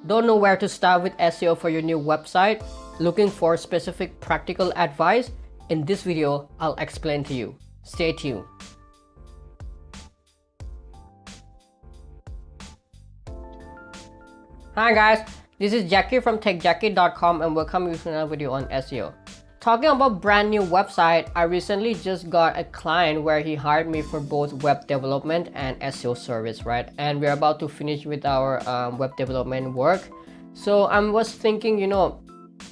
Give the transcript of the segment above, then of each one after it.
Don't know where to start with SEO for your new website? Looking for specific practical advice? In this video, I'll explain to you. Stay tuned. Hi guys, this is Jackie from techjackie.com and welcome you to another video on SEO. Talking about brand new website, I recently just got a client where he hired me for both web development and SEO service, right? And we're about to finish with our web development work. So I was thinking,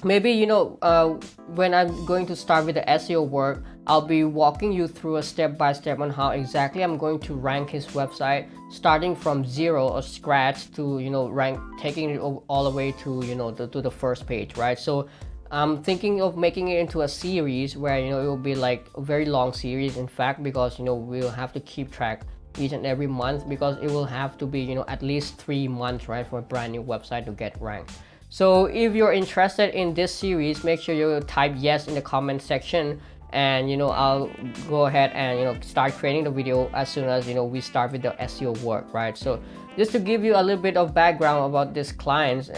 maybe when I'm going to start with the SEO work, I'll be walking you through a step-by-step on how exactly I'm going to rank his website, starting from zero or scratch to rank, taking it all the way to to the first page, right? So I'm thinking of making it into a series where it will be like a very long series, in fact, because we'll have to keep track each and every month, because it will have to be at least 3 months, right, for a brand new website to get ranked. So if you're interested in this series, make sure you type yes in the comment section, and I'll go ahead and start creating the video as soon as we start with the SEO work, right? So just to give you a little bit of background about this client,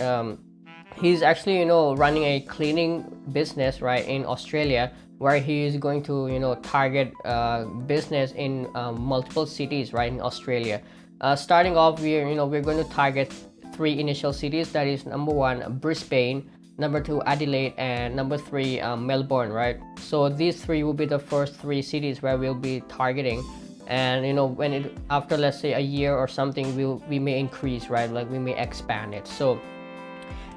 he's actually running a cleaning business, right, in Australia, where he is going to target business in multiple cities, right, in Australia. Starting off, we're going to target 3 initial cities. That is number 1 Brisbane, number 2 Adelaide, and number 3 Melbourne, right? So these 3 will be the first 3 cities where we'll be targeting. And when after, let's say, a year or something, we may increase, right, like we may expand it. So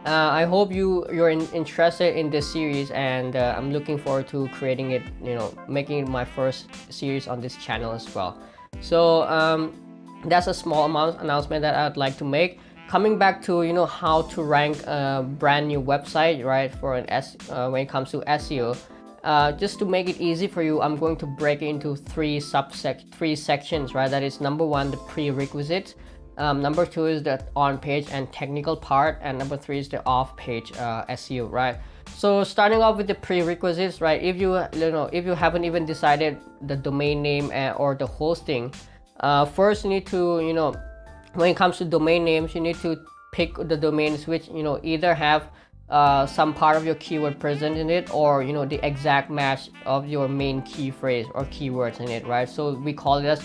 I hope you're interested in this series, and I'm looking forward to creating it, making it my first series on this channel as well. So that's a small announcement that I'd like to make. Coming back to how to rank a brand new website, right, for an when it comes to SEO. Just to make it easy for you, I'm going to break it into 3 sections, right? That is number 1, the prerequisite. Number 2 is the on-page and technical part, and number 3 is the off-page SEO, right? So starting off with the prerequisites, right? If you haven't even decided the domain name or the hosting, first you need to when it comes to domain names, you need to pick the domains which either have some part of your keyword present in it, or the exact match of your main key phrase or keywords in it, right? So we call it as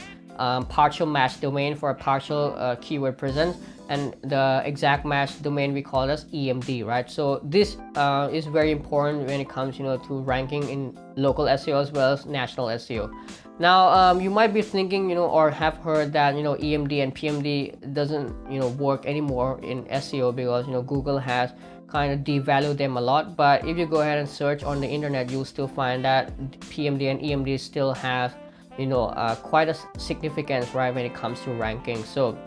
partial match domain for a partial keyword present, and the exact match domain we call as EMD, right? So this is very important when it comes to ranking in local SEO as well as national SEO. Now you might be thinking or have heard that EMD and PMD doesn't work anymore in SEO, because Google has kind of devalued them a lot. But if you go ahead and search on the internet, you'll still find that PMD and EMD still have quite a significance, right, when it comes to ranking. So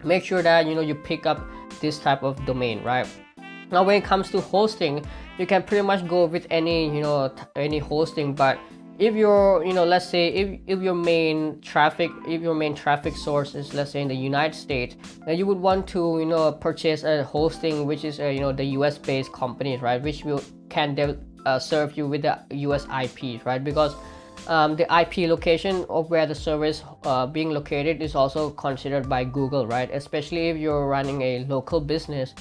make sure that you pick up this type of domain, right? Now when it comes to hosting, you can pretty much go with any any hosting. But if you're let's say if your main traffic source is, let's say, in the United States, then you would want to purchase a hosting which is the US based companies, right, which can serve you with the US IPs, right? Because the IP location of where the service being located is also considered by Google, right? Especially if you're running a local business,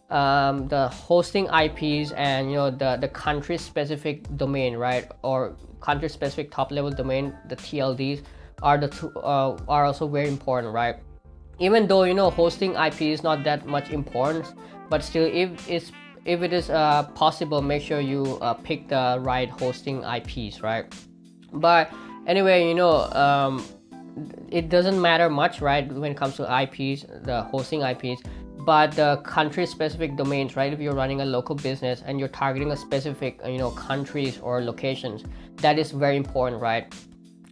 the hosting IPs and the country specific domain, right, or country specific top level domain, the TLDs are also very important, right? Even though hosting IP is not that much important, but still, if it is possible, make sure you pick the right hosting IPs, right? But anyway, it doesn't matter much, right, when it comes to IPs, the hosting IPs, but the country specific domains, right? If you're running a local business and you're targeting a specific countries or locations, that is very important, right?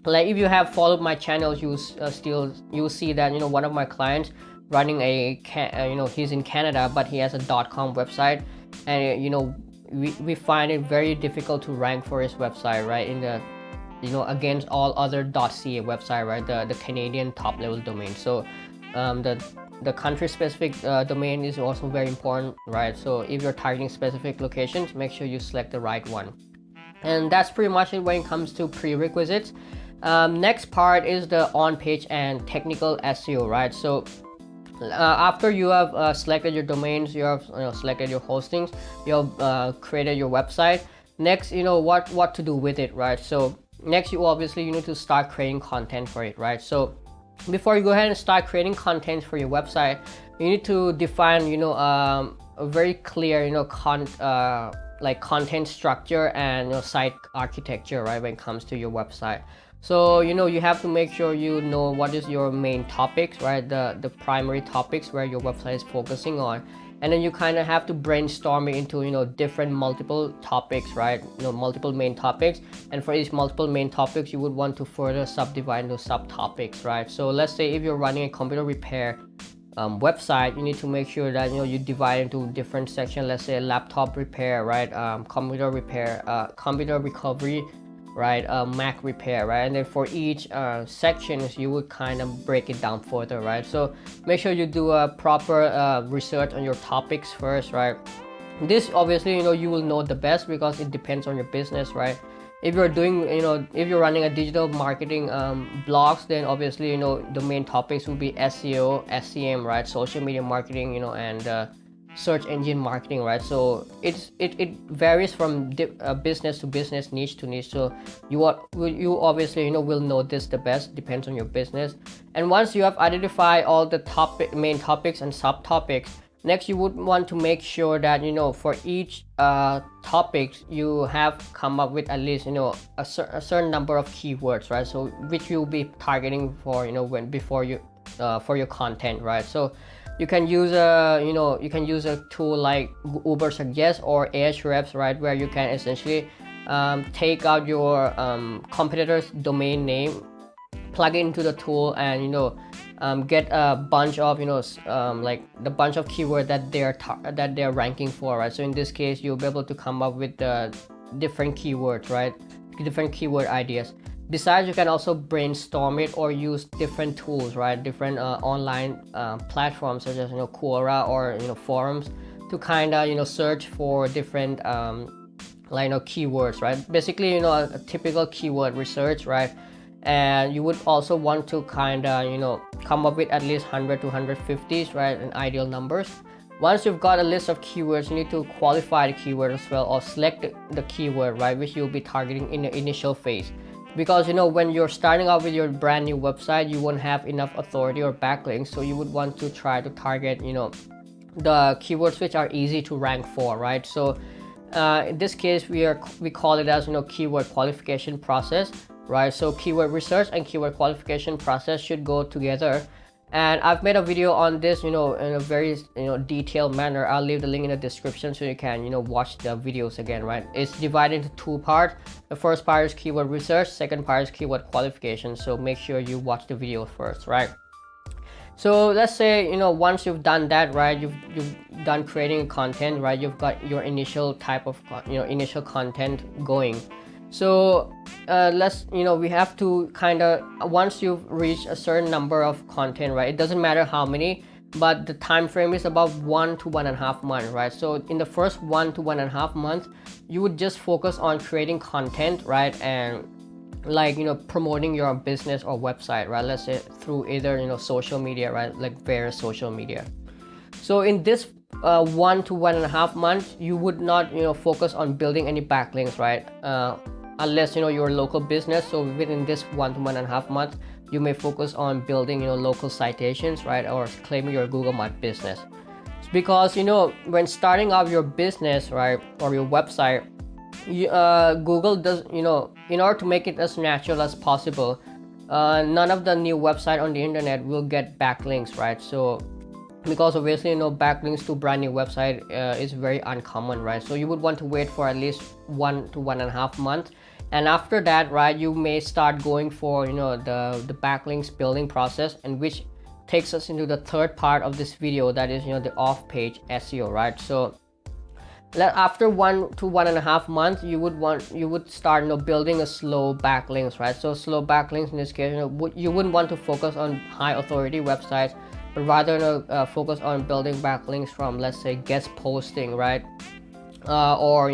Like if you have followed my channels, you'll see that one of my clients running he's in Canada, but he has a .com website, and we find it very difficult to rank for his website, right, in the against all other .ca website, right, the Canadian top level domain. So the country specific domain is also very important, right? So if you're targeting specific locations, make sure you select the right one. And that's pretty much it when it comes to prerequisites. Next part is the on-page and technical SEO, right? So After you have selected your domains, you have selected your hostings, you have created your website. Next, what to do with it, right? So next, you need to start creating content for it, right? So before you go ahead and start creating content for your website, you need to define a very clear content structure and site architecture, right, when it comes to your website. So you have to make sure you know what is your main topics, right, the primary topics where your website is focusing on. And then you kind of have to brainstorm it into different multiple topics, right, multiple main topics. And for each multiple main topics, you would want to further subdivide into subtopics, right? So let's say if you're running a computer repair website, you need to make sure that you divide into different sections. Let's say laptop repair, right, computer repair, computer recovery, right, Mac repair, right? And then for each sections, you would kind of break it down further, right? So make sure you do a proper research on your topics first, right? This obviously you will know the best because it depends on your business, right? If you're doing if you're running a digital marketing blogs, then obviously the main topics will be SEO, SEM, right, social media marketing, and search engine marketing, right? So it varies from business to business, niche to niche. So you obviously will know this the best, depends on your business. And once you have identified all the main topics and subtopics, next you would want to make sure that for each topics you have come up with at least a certain number of keywords, right? So which you'll be targeting for before you for your content, right? So you can use a tool like Uber Suggest or Ahrefs, right, where you can essentially take out your competitor's domain name, plug it into the tool, and get a bunch of like the bunch of keywords that they're ranking for, right? So in this case, you'll be able to come up with different keywords, right, different keyword ideas. Besides, you can also brainstorm it or use different tools, right, different online platforms such as Quora or forums to kind of search for different keywords, right? Basically a typical keyword research, right? And you would also want to kind of come up with at least 100 to 150s, right, in ideal numbers. Once you've got a list of keywords, you need to qualify the keyword as well, or select the keyword, right, which you'll be targeting in the initial phase. Because when you're starting out with your brand new website, you won't have enough authority or backlinks, so you would want to try to target the keywords which are easy to rank for, right? So in this case, we call it as keyword qualification process, right? So keyword research and keyword qualification process should go together. And I've made a video on this in a very detailed manner. I'll leave the link in the description so you can watch the videos again, right? It's divided into two parts. The first part is keyword research, second part is keyword qualification. So make sure you watch the video first, right? So let's say once you've done that, right, you've done creating content, right, you've got your initial type of initial content going. So we have to kind of, once you've reached a certain number of content, right, it doesn't matter how many, but the time frame is about 1 to 1.5 months, right? So in the first 1 to 1.5 months, you would just focus on creating content, right, and promoting your business or website, right? Let's say through either social media, right, like various social media. So in this 1 to 1.5 months, you would not focus on building any backlinks, right, unless you're a local business. So within this 1 to 1.5 months, you may focus on building local citations, right, or claiming your Google My Business. It's because when starting out your business, right, or your website, Google does in order to make it as natural as possible, none of the new website on the internet will get backlinks, right? So because obviously backlinks to brand new website is very uncommon, right? So you would want to wait for at least 1 to 1.5 months, and after that, right, you may start going for the backlinks building process, and which takes us into the third part of this video, that is the off-page SEO, right? So after 1 to 1.5 months, you would start building a slow backlinks, right? So slow backlinks in this case, you wouldn't want to focus on high authority websites, but rather focus on building backlinks from, let's say, guest posting, right, or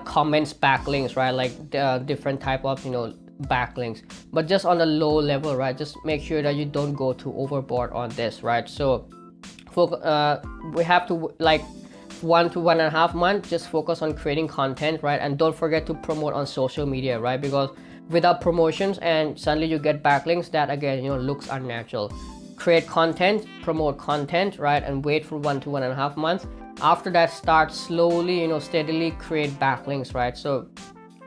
comments backlinks, right, like different type of backlinks, but just on a low level, right? Just make sure that you don't go too overboard on this, right? So we have to, like, 1 to 1.5 months, just focus on creating content, right? And don't forget to promote on social media, right? Because without promotions and suddenly you get backlinks, that again, looks unnatural. Create content, promote content, right? And wait for 1 to 1.5 months. After that, start slowly, steadily create backlinks, right? So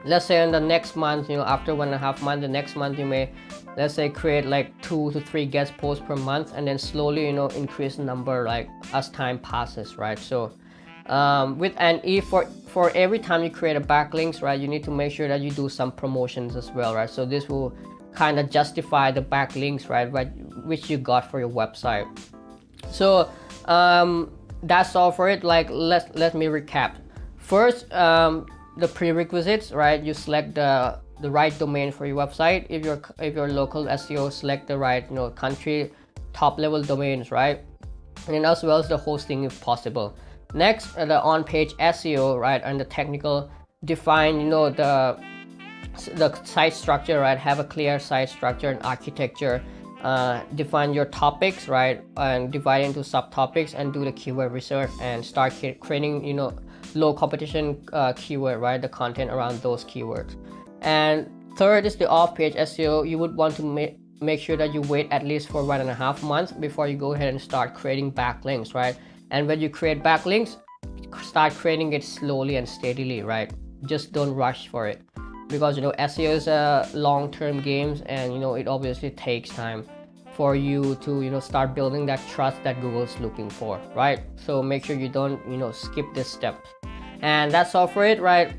let's say in the next month, after 1.5 months, the next month you may, let's say, create like 2 to 3 guest posts per month, and then slowly, increase the number like as time passes, right? So for every time you create a backlinks, right, you need to make sure that you do some promotions as well, right? So this will kind of justify the backlinks, right, which you got for your website. So that's all for it. Like, let me recap. First, the prerequisites, right? You select the right domain for your website. If you're local SEO, select the right country top level domains, right? And then as well as the hosting if possible. Next, the on-page SEO, right, and the technical, define the site structure, right? Have a clear site structure and architecture. Define your topics, right, and divide into subtopics, and do the keyword research and start creating low competition keyword, right, the content around those keywords. And third is the off-page SEO. You would want to make sure that you wait at least for 1.5 months before you go ahead and start creating backlinks, right? And when you create backlinks, start creating it slowly and steadily, right? Just don't rush for it, because SEO is a long-term game, and it obviously takes time for you to start building that trust that Google's looking for, right? So make sure you don't skip this step. And that's all for it, right?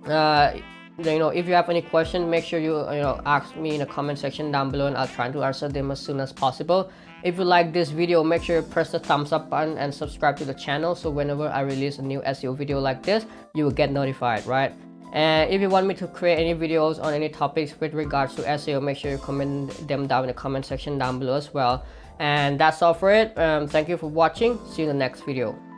If you have any questions, make sure you ask me in the comment section down below, and I'll try to answer them as soon as possible. If you like this video, make sure you press the thumbs up button and subscribe to the channel, so whenever I release a new SEO video like this, you will get notified, right? And if you want me to create any videos on any topics with regards to SEO, make sure you comment them down in the comment section down below as well. And that's all for it. Thank you for watching. See you in the next video.